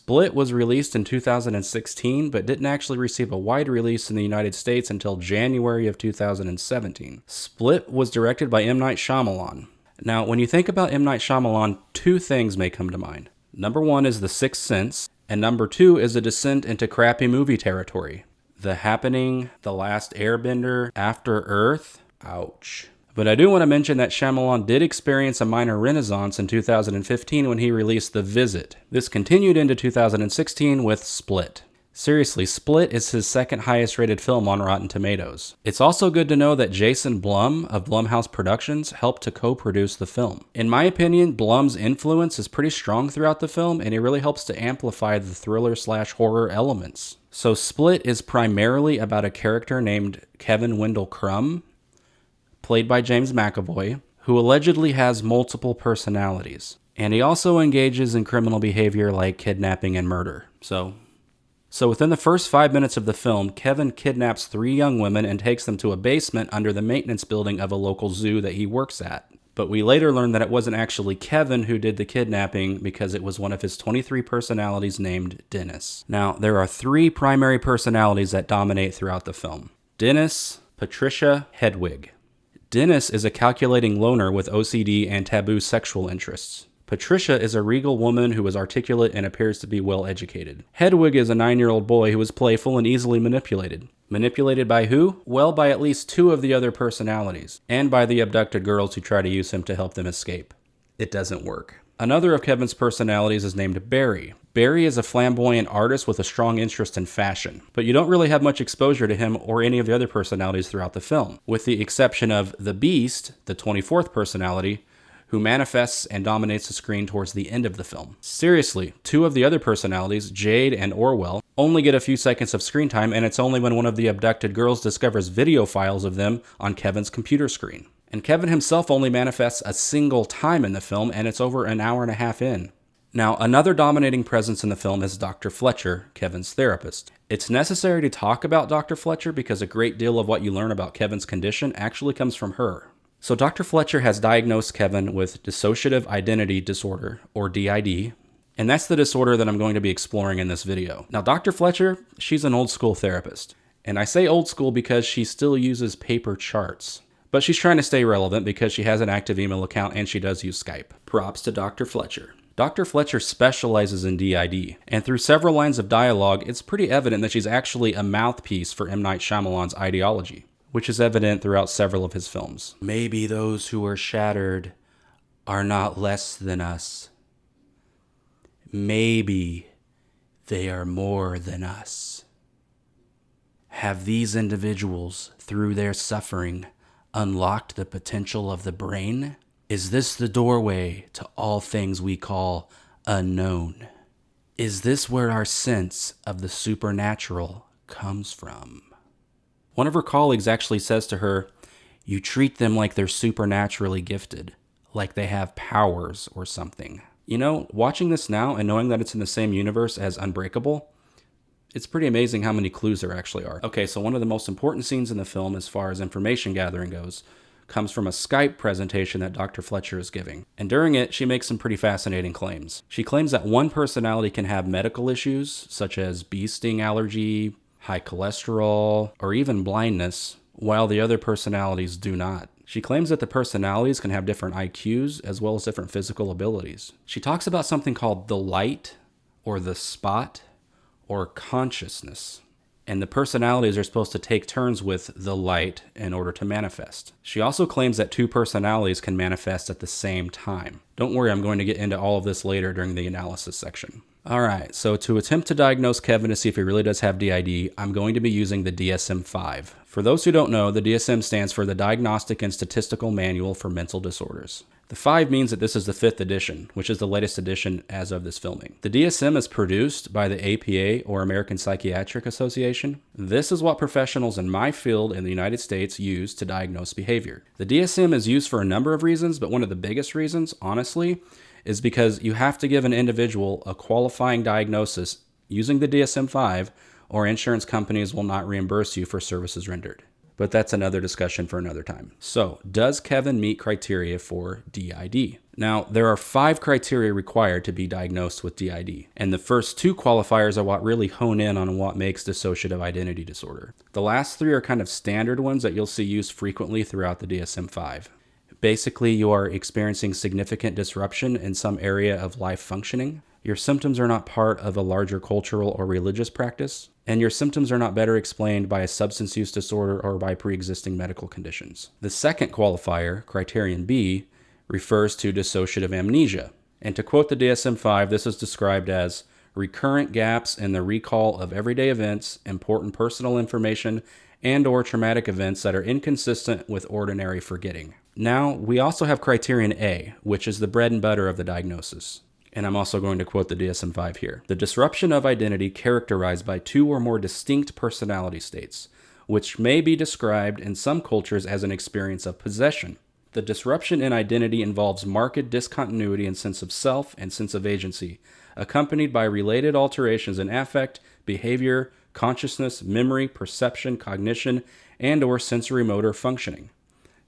Split was released in 2016, but didn't actually receive a wide release in the United States until January of 2017. Split was directed by M. Night Shyamalan. Now, when you think about M. Night Shyamalan, two things may come to mind. Number one is The Sixth Sense, and number two is a descent into crappy movie territory. The Happening, The Last Airbender, After Earth. Ouch. But I do want to mention that Shyamalan did experience a minor renaissance in 2015 when he released The Visit. This continued into 2016 with Split. Seriously, Split is his second highest rated film on Rotten Tomatoes. It's also good to know that Jason Blum of Blumhouse Productions helped to co-produce the film. In my opinion, Blum's influence is pretty strong throughout the film, and it really helps to amplify the thriller/horror elements. So Split is primarily about a character named Kevin Wendell Crumb, played by James McAvoy, who allegedly has multiple personalities. And he also engages in criminal behavior like kidnapping and murder. So within the first 5 minutes of the film, Kevin kidnaps 3 young women and takes them to a basement under the maintenance building of a local zoo that he works at. But we later learn that it wasn't actually Kevin who did the kidnapping because it was one of his 23 personalities named Dennis. Now, there are 3 primary personalities that dominate throughout the film: Dennis, Patricia, Hedwig. Dennis is a calculating loner with OCD and taboo sexual interests. Patricia is a regal woman who is articulate and appears to be well educated. Hedwig is a 9-year-old boy who is playful and easily manipulated. Manipulated by who? Well, by at least 2 of the other personalities, and by the abducted girls who try to use him to help them escape. It doesn't work. Another of Kevin's personalities is named Barry. Barry is a flamboyant artist with a strong interest in fashion, but you don't really have much exposure to him or any of the other personalities throughout the film, with the exception of the Beast, the 24th personality, who manifests and dominates the screen towards the end of the film. Seriously, 2 of the other personalities, Jade and Orwell, only get a few seconds of screen time, and it's only when one of the abducted girls discovers video files of them on Kevin's computer screen. And Kevin himself only manifests a single time in the film, and it's over an hour and a half in. Now, another dominating presence in the film is Dr. Fletcher, Kevin's therapist. It's necessary to talk about Dr. Fletcher because a great deal of what you learn about Kevin's condition actually comes from her. So Dr. Fletcher has diagnosed Kevin with dissociative identity disorder, or DID, and that's the disorder that I'm going to be exploring in this video. Now, Dr. Fletcher, she's an old school therapist. And I say old school because she still uses paper charts. But she's trying to stay relevant because she has an active email account and she does use Skype. Props to Dr. Fletcher. Dr. Fletcher specializes in DID, and through several lines of dialogue, it's pretty evident that she's actually a mouthpiece for M. Night Shyamalan's ideology, which is evident throughout several of his films. Maybe those who are shattered are not less than us. Maybe they are more than us. Have these individuals, through their suffering, unlocked the potential of the brain? Is this the doorway to all things we call unknown? Is this where our sense of the supernatural comes from? One of her colleagues actually says to her, "You treat them like they're supernaturally gifted, like they have powers or something." You know, watching this now and knowing that it's in the same universe as Unbreakable, it's pretty amazing how many clues there actually are. Okay, so one of the most important scenes in the film as far as information gathering goes comes from a Skype presentation that Dr. Fletcher is giving. And during it, she makes some pretty fascinating claims. She claims that one personality can have medical issues, such as bee sting allergy, high cholesterol, or even blindness, while the other personalities do not. She claims that the personalities can have different IQs as well as different physical abilities. She talks about something called the light, or the spot, or consciousness. And the personalities are supposed to take turns with the light in order to manifest. She also claims that 2 personalities can manifest at the same time. Don't worry, I'm going to get into all of this later during the analysis section. Alright, so to attempt to diagnose Kevin to see if he really does have DID, I'm going to be using the DSM-5. For those who don't know, the DSM stands for the Diagnostic and Statistical Manual for Mental Disorders. The 5 means that this is the 5th edition, which is the latest edition as of this filming. The DSM is produced by the APA, or American Psychiatric Association. This is what professionals in my field in the United States use to diagnose behavior. The DSM is used for a number of reasons, but one of the biggest reasons, honestly, is because you have to give an individual a qualifying diagnosis using the DSM-5, or insurance companies will not reimburse you for services rendered. But that's another discussion for another time. So, does Kevin meet criteria for DID? Now, there are 5 criteria required to be diagnosed with DID, and the first 2 qualifiers are what really hone in on what makes dissociative identity disorder. The last 3 are kind of standard ones that you'll see used frequently throughout the DSM-5. Basically, you are experiencing significant disruption in some area of life functioning. Your symptoms are not part of a larger cultural or religious practice, and your symptoms are not better explained by a substance use disorder or by pre-existing medical conditions. The second qualifier, criterion B, refers to dissociative amnesia. And to quote the DSM-5, this is described as recurrent gaps in the recall of everyday events, important personal information, and/or traumatic events that are inconsistent with ordinary forgetting. Now, we also have criterion A, which is the bread and butter of the diagnosis. And I'm also going to quote the DSM-5 here. The disruption of identity characterized by 2 or more distinct personality states, which may be described in some cultures as an experience of possession. The disruption in identity involves marked discontinuity in sense of self and sense of agency, accompanied by related alterations in affect, behavior, consciousness, memory, perception, cognition, and/or sensory motor functioning.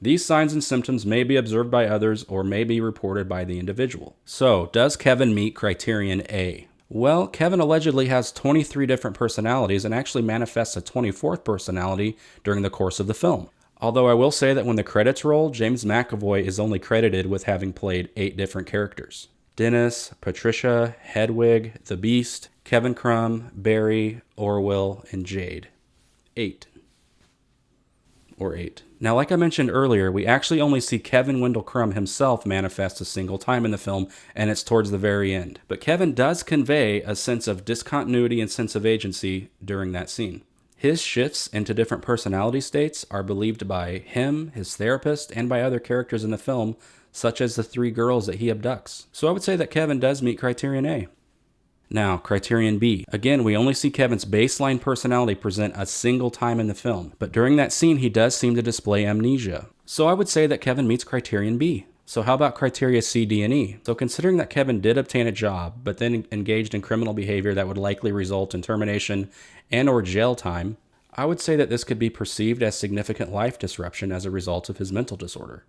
These signs and symptoms may be observed by others or may be reported by the individual. So, does Kevin meet criterion A? Well, Kevin allegedly has 23 different personalities and actually manifests a 24th personality during the course of the film. Although I will say that when the credits roll, James McAvoy is only credited with having played 8 different characters. Dennis, Patricia, Hedwig, the Beast, Kevin Crumb, Barry, Orwell, and Jade. 8. Or 8. Now, like I mentioned earlier, we actually only see Kevin Wendell Crumb himself manifest a single time in the film, and it's towards the very end. But Kevin does convey a sense of discontinuity and sense of agency during that scene. His shifts into different personality states are believed by him, his therapist, and by other characters in the film, such as the 3 girls that he abducts. So I would say that Kevin does meet criterion A. Now, criterion B. Again, we only see Kevin's baseline personality present a single time in the film, but during that scene, he does seem to display amnesia. So I would say that Kevin meets criterion B. So how about criteria C, D, and E? So considering that Kevin did obtain a job, but then engaged in criminal behavior that would likely result in termination and/or jail time, I would say that this could be perceived as significant life disruption as a result of his mental disorder.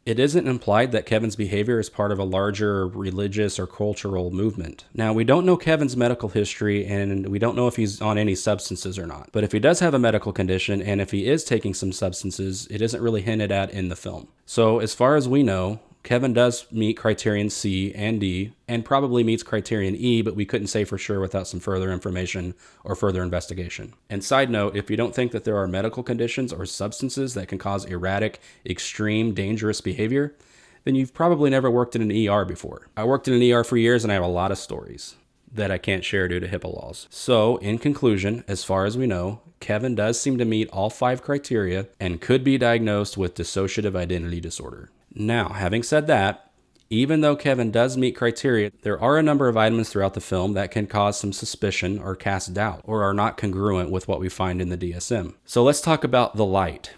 It isn't implied that Kevin's behavior is part of a larger religious or cultural movement. Now, we don't know Kevin's medical history, and we don't know if he's on any substances or not. But if he does have a medical condition, and if he is taking some substances, it isn't really hinted at in the film. So as far as we know, Kevin does meet criterion C and D, and probably meets criterion E, but we couldn't say for sure without some further information or further investigation. And side note, if you don't think that there are medical conditions or substances that can cause erratic, extreme, dangerous behavior, then you've probably never worked in an ER before. I worked in an ER for years, and I have a lot of stories that I can't share due to HIPAA laws. So, in conclusion, as far as we know, Kevin does seem to meet all 5 criteria and could be diagnosed with dissociative identity disorder. Now, having said that, even though Kevin does meet criteria, there are a number of items throughout the film that can cause some suspicion or cast doubt, or are not congruent with what we find in the DSM. So let's talk about the light,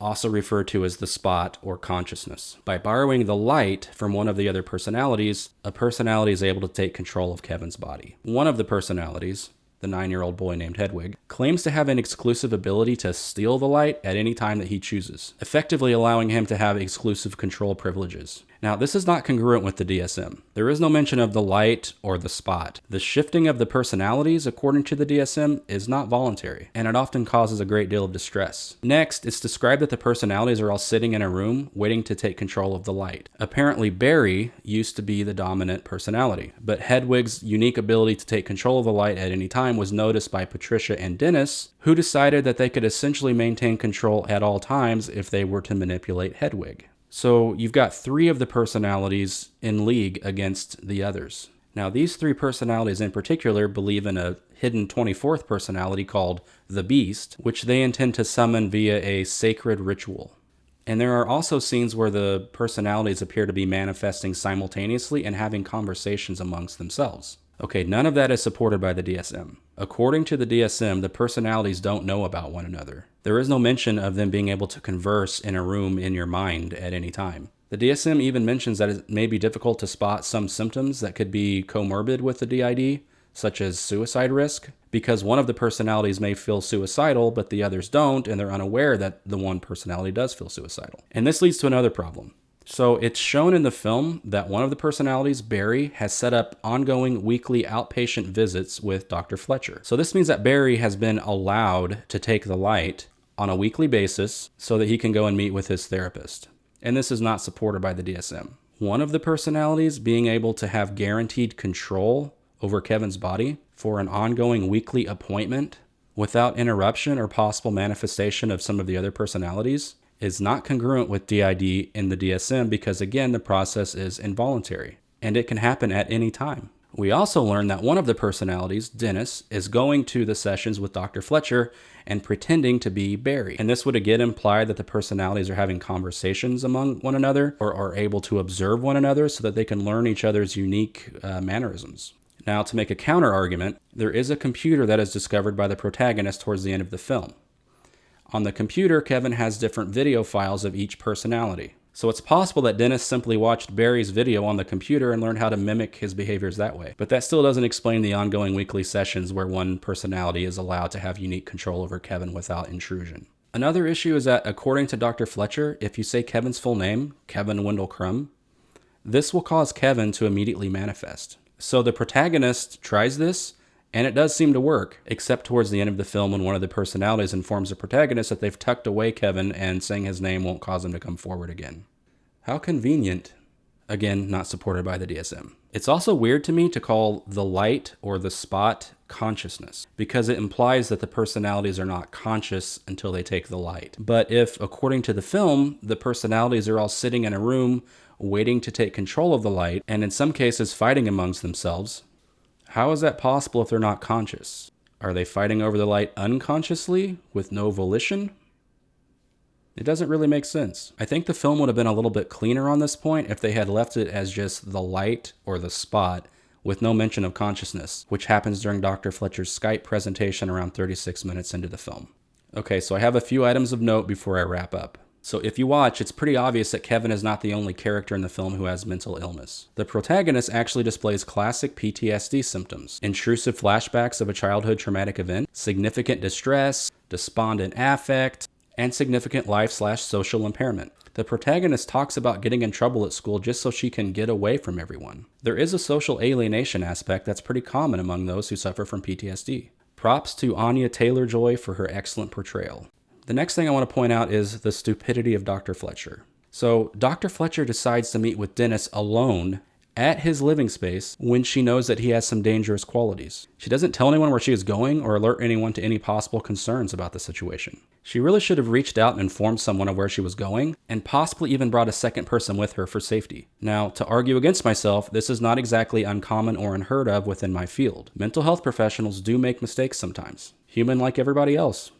also referred to as the spot or consciousness. By borrowing the light from one of the other personalities, a personality is able to take control of Kevin's body. One of the personalities, the 9-year-old boy named Hedwig, claims to have an exclusive ability to steal the light at any time that he chooses, effectively allowing him to have exclusive control privileges. Now, this is not congruent with the DSM. There is no mention of the light or the spot. The shifting of the personalities, according to the DSM, is not voluntary, and it often causes a great deal of distress. Next, it's described that the personalities are all sitting in a room waiting to take control of the light. Apparently, Barry used to be the dominant personality, but Hedwig's unique ability to take control of the light at any time was noticed by Patricia and Dennis, who decided that they could essentially maintain control at all times if they were to manipulate Hedwig. So you've got 3 of the personalities in league against the others. Now, these 3 personalities in particular believe in a hidden 24th personality called the Beast, which they intend to summon via a sacred ritual. And there are also scenes where the personalities appear to be manifesting simultaneously and having conversations amongst themselves. Okay, none of that is supported by the DSM. According to the DSM, the personalities don't know about one another. There is no mention of them being able to converse in a room in your mind at any time. The DSM even mentions that it may be difficult to spot some symptoms that could be comorbid with the DID, such as suicide risk, because one of the personalities may feel suicidal, but the others don't, and they're unaware that the one personality does feel suicidal. And this leads to another problem. So it's shown in the film that one of the personalities, Barry, has set up ongoing weekly outpatient visits with Dr. Fletcher. So this means that Barry has been allowed to take the light on a weekly basis so that he can go and meet with his therapist. And this is not supported by the DSM. One of the personalities being able to have guaranteed control over Kevin's body for an ongoing weekly appointment without interruption or possible manifestation of some of the other personalities is not congruent with DID in the DSM because, again, the process is involuntary and it can happen at any time. We also learned that one of the personalities, Dennis, is going to the sessions with Dr. Fletcher and pretending to be Barry. And this would again imply that the personalities are having conversations among one another or are able to observe one another so that they can learn each other's unique mannerisms. Now, to make a counter argument, there is a computer that is discovered by the protagonist towards the end of the film. On the computer, Kevin has different video files of each personality. So it's possible that Dennis simply watched Barry's video on the computer and learned how to mimic his behaviors that way. But that still doesn't explain the ongoing weekly sessions where one personality is allowed to have unique control over Kevin without intrusion. Another issue is that, according to Dr. Fletcher, if you say Kevin's full name, Kevin Wendell Crumb, this will cause Kevin to immediately manifest. So the protagonist tries this, and it does seem to work, except towards the end of the film when one of the personalities informs the protagonist that they've tucked away Kevin and saying his name won't cause him to come forward again. How convenient. Again, not supported by the DSM. It's also weird to me to call the light or the spot consciousness, because it implies that the personalities are not conscious until they take the light. But if, according to the film, the personalities are all sitting in a room waiting to take control of the light, and in some cases fighting amongst themselves, how is that possible if they're not conscious? Are they fighting over the light unconsciously with no volition? It doesn't really make sense. I think the film would have been a little bit cleaner on this point if they had left it as just the light or the spot with no mention of consciousness, which happens during Dr. Fletcher's Skype presentation around 36 minutes into the film. Okay, so I have a few items of note before I wrap up. So if you watch, it's pretty obvious that Kevin is not the only character in the film who has mental illness. The protagonist actually displays classic PTSD symptoms: intrusive flashbacks of a childhood traumatic event, significant distress, despondent affect, and significant life/social impairment. The protagonist talks about getting in trouble at school just so she can get away from everyone. There is a social alienation aspect that's pretty common among those who suffer from PTSD. Props to Anya Taylor-Joy for her excellent portrayal. The next thing I want to point out is the stupidity of Dr. Fletcher. So Dr. Fletcher decides to meet with Dennis alone at his living space when she knows that he has some dangerous qualities. She doesn't tell anyone where she is going or alert anyone to any possible concerns about the situation. She really should have reached out and informed someone of where she was going, and possibly even brought a second person with her for safety. Now, to argue against myself, this is not exactly uncommon or unheard of within my field. Mental health professionals do make mistakes sometimes, human like everybody else.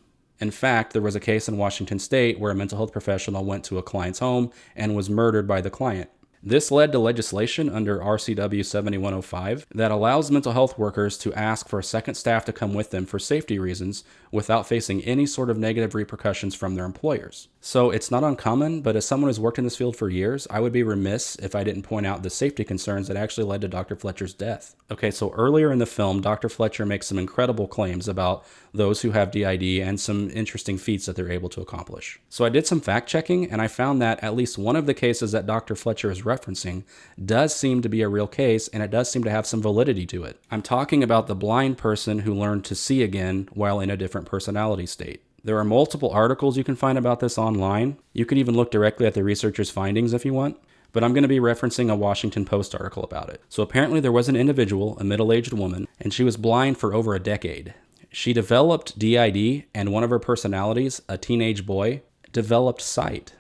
In fact, there was a case in Washington State where a mental health professional went to a client's home and was murdered by the client. This led to legislation under RCW 7105 that allows mental health workers to ask for a second staff to come with them for safety reasons without facing any sort of negative repercussions from their employers. So it's not uncommon, but as someone who's worked in this field for years, I would be remiss if I didn't point out the safety concerns that actually led to Dr. Fletcher's death. Okay, so earlier in the film, Dr. Fletcher makes some incredible claims about those who have DID and some interesting feats that they're able to accomplish. So I did some fact checking, and I found that at least one of the cases that Dr. Fletcher is referencing does seem to be a real case, and it does seem to have some validity to it. I'm talking about the blind person who learned to see again while in a different personality state. There are multiple articles you can find about this online. You can even look directly at the researcher's findings if you want, but I'm going to be referencing a Washington Post article about it. So apparently there was an individual, a middle-aged woman, and she was blind for over a decade. She developed DID, and one of her personalities, a teenage boy, developed sight.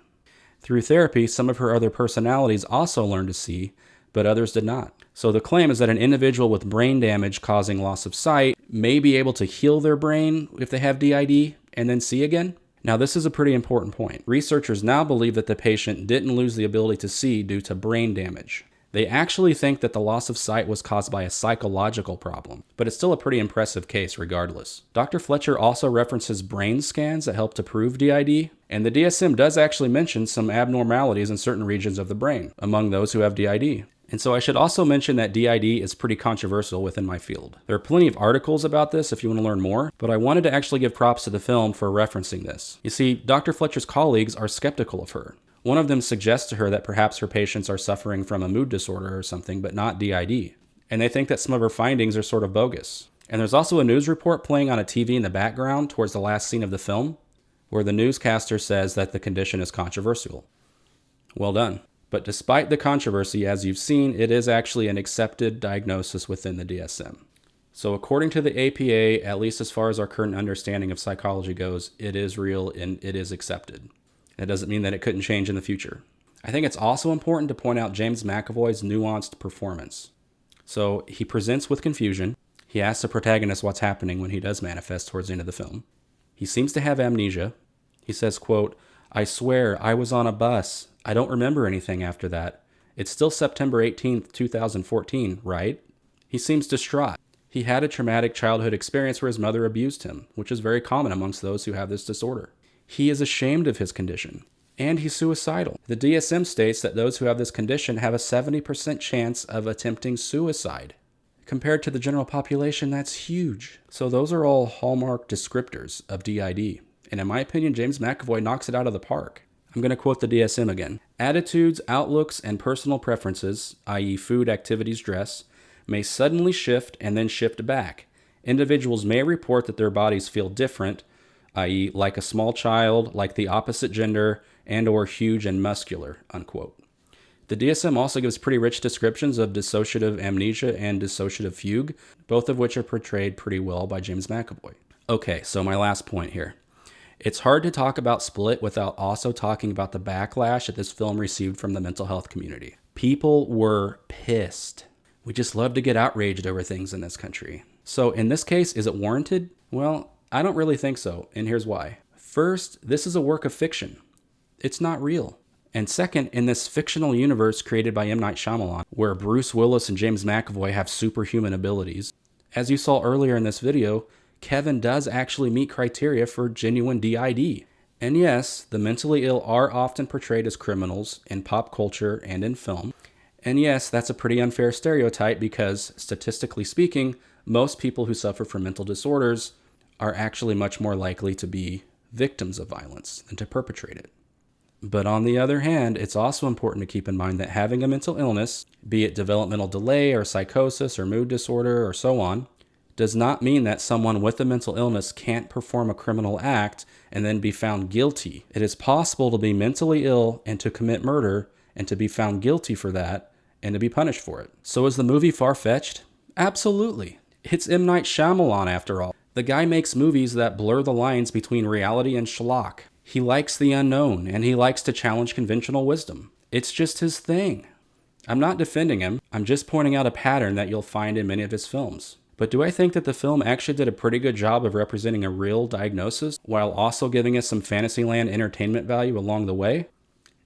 Through therapy, some of her other personalities also learned to see, but others did not. So the claim is that an individual with brain damage causing loss of sight may be able to heal their brain if they have DID and then see again. Now, this is a pretty important point. Researchers now believe that the patient didn't lose the ability to see due to brain damage. They actually think that the loss of sight was caused by a psychological problem, but it's still a pretty impressive case regardless. Dr. Fletcher also references brain scans that help to prove DID, and the DSM does actually mention some abnormalities in certain regions of the brain among those who have DID. And so I should also mention that DID is pretty controversial within my field. There are plenty of articles about this if you want to learn more, but I wanted to actually give props to the film for referencing this. You see, Dr. Fletcher's colleagues are skeptical of her. One of them suggests to her that perhaps her patients are suffering from a mood disorder or something, but not DID. And they think that some of her findings are sort of bogus. And there's also a news report playing on a TV in the background towards the last scene of the film, where the newscaster says that the condition is controversial. Well done. But despite the controversy, as you've seen, it is actually an accepted diagnosis within the DSM. So according to the APA, at least as far as our current understanding of psychology goes, it is real and it is accepted. It doesn't mean that it couldn't change in the future. I think it's also important to point out James McAvoy's nuanced performance. So he presents with confusion. He asks the protagonist what's happening when he does manifest towards the end of the film. He seems to have amnesia. He says, quote, "I swear I was on a bus. I don't remember anything after that. It's still September 18th, 2014, right?" He seems distraught. He had a traumatic childhood experience where his mother abused him, which is very common amongst those who have this disorder. He is ashamed of his condition, and he's suicidal. The DSM states that those who have this condition have a 70% chance of attempting suicide. Compared to the general population, that's huge. So those are all hallmark descriptors of DID. And in my opinion, James McAvoy knocks it out of the park. I'm going to quote the DSM again. "Attitudes, outlooks, and personal preferences, i.e. food, activities, dress, may suddenly shift and then shift back. Individuals may report that their bodies feel different, i.e. like a small child, like the opposite gender, and or huge and muscular," unquote. The DSM also gives pretty rich descriptions of dissociative amnesia and dissociative fugue, both of which are portrayed pretty well by James McAvoy. Okay, so my last point here. It's hard to talk about Split without also talking about the backlash that this film received from the mental health community. People were pissed. We just love to get outraged over things in this country. So in this case, is it warranted? Well, I don't really think so, and here's why. First, this is a work of fiction. It's not real. And second, in this fictional universe created by M. Night Shyamalan, where Bruce Willis and James McAvoy have superhuman abilities, as you saw earlier in this video, Kevin does actually meet criteria for genuine DID. And yes, the mentally ill are often portrayed as criminals in pop culture and in film. And yes, that's a pretty unfair stereotype because, statistically speaking, most people who suffer from mental disorders are actually much more likely to be victims of violence than to perpetrate it. But on the other hand, it's also important to keep in mind that having a mental illness, be it developmental delay or psychosis or mood disorder or so on, does not mean that someone with a mental illness can't perform a criminal act and then be found guilty. It is possible to be mentally ill and to commit murder and to be found guilty for that and to be punished for it. So is the movie far-fetched? Absolutely. It's M. Night Shyamalan after all. The guy makes movies that blur the lines between reality and schlock. He likes the unknown, and he likes to challenge conventional wisdom. It's just his thing. I'm not defending him, I'm just pointing out a pattern that you'll find in many of his films. But do I think that the film actually did a pretty good job of representing a real diagnosis, while also giving us some Fantasyland entertainment value along the way?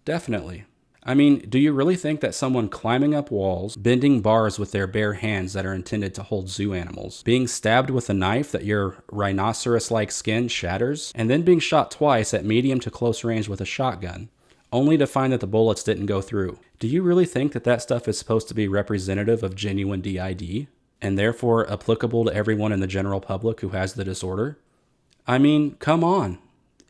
Definitely. I mean, do you really think that someone climbing up walls, bending bars with their bare hands that are intended to hold zoo animals, being stabbed with a knife that your rhinoceros-like skin shatters, and then being shot twice at medium to close range with a shotgun, only to find that the bullets didn't go through? Do you really think that that stuff is supposed to be representative of genuine DID, and therefore applicable to everyone in the general public who has the disorder? I mean, come on.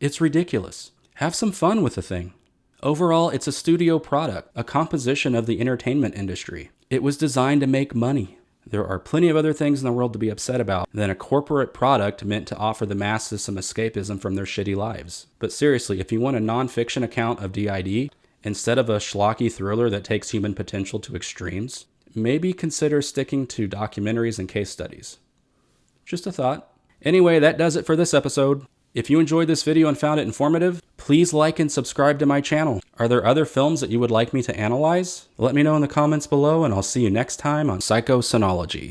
It's ridiculous. Have some fun with the thing. Overall, it's a studio product, a composition of the entertainment industry. It was designed to make money. There are plenty of other things in the world to be upset about than a corporate product meant to offer the masses some escapism from their shitty lives. But seriously, if you want a non-fiction account of DID, instead of a schlocky thriller that takes human potential to extremes, maybe consider sticking to documentaries and case studies. Just a thought. Anyway, that does it for this episode. If you enjoyed this video and found it informative, please like and subscribe to my channel. Are there other films that you would like me to analyze? Let me know in the comments below, and I'll see you next time on Psychocinology.